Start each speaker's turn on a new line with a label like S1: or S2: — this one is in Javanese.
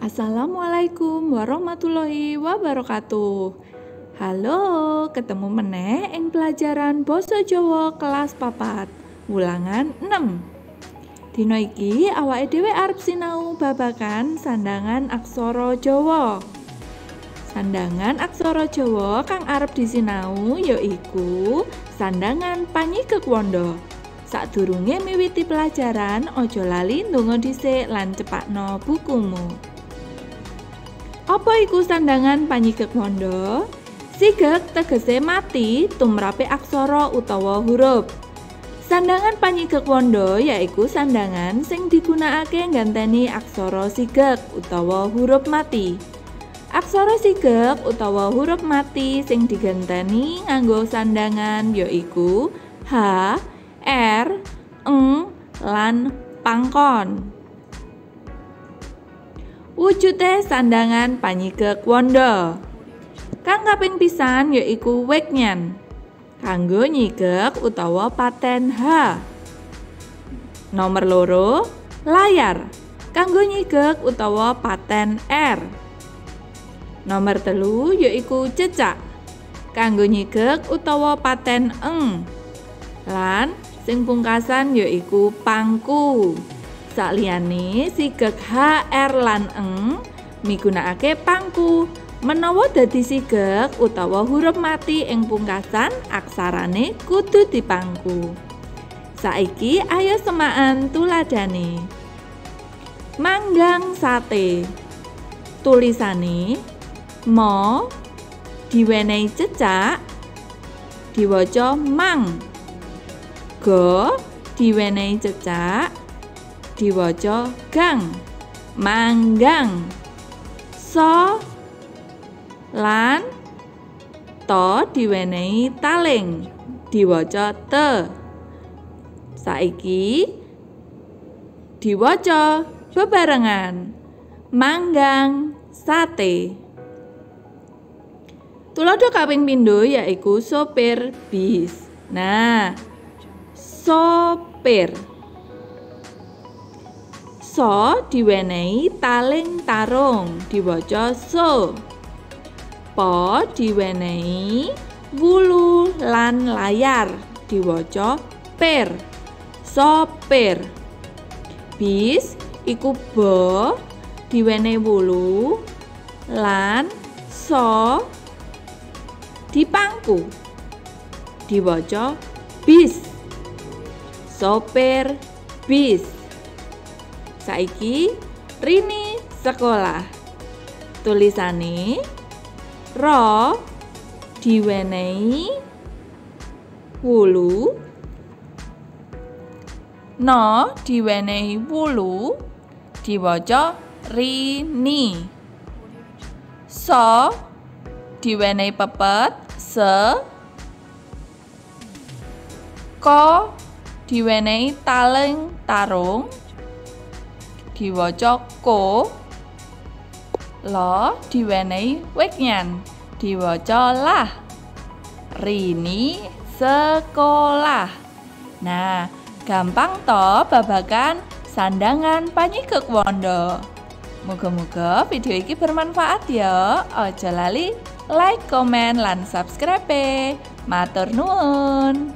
S1: Assalamualaikum warahmatullahi wabarakatuh. Halo, ketemu meneh ing pelajaran Basa Jawa kelas 4, ulangan 6. Dina iki awake dhewe arep sinau babagan sandangan aksara Jawa. Sandangan aksara Jawa kang arep disinau yaiku sandangan Panyikekwanda. Sadurunge miwiti pelajaran, aja lali ndonga dhisik lan cepakno bukumu. Apa iku sandangan Panyikekwanda? Sigek tegese mati tumrape aksara utawa huruf. Sandangan Panyikekwanda yaiku sandangan sing digunakake ngganteni aksara sigek utawa huruf mati. Aksara sigek utawa huruf mati sing diganteni nganggo sandangan yaiku H, R, Eng, lan pangkon. Wujude sandangan Panyikekwanda. Kang kaping pisan yaiku weknyan. Kanggo nyigek utawa paten H. Nomor loro, layar. Kanggo nyigek utawa paten R. Nomor telu yaiku cecak. Kanggo nyigek utawa paten eng. Lan sing pungkasan yaiku pangku. Saliyane sigek H, R lan eng migunakake pangku. Menawa dadi sigek utawa huruf mati ing pungkasan, aksarane kudu dipangku. Saiki ayo semakan tuladane. Manggang sate. Tulisane mo diwenehi cecak diwaca mang. Go diwenehi cecak diwaca gang, manggang. So lan to diwenehi taling diwaca te. Saiki diwaca bebarengan, manggang sate. Tuladha kaping pindho yaiku sopir bis. Nah, sopir. So diwenehi taling tarung diwaca so. Po diwenehi wulu lan layar diwaca pir. Sopir. Bis iku bo diwenehi wulu lan so dipangku diwaca bis. Sopir bis. Saiki Rini sekolah. Tulisane ro diwenehi wulu, no diwenehi wulu diwaca rini. So diwenehi pepet se. Ko diwenehi taling tarung diwaca ko. Lo diwenehi weknyan diwaca lah. Rini sekolah. Nah, gampang to babagan sandangan Panyikekwanda. Moga-moga video iki bermanfaat ya. Aja lali like, komen, lan subscribe. Matur nuwun.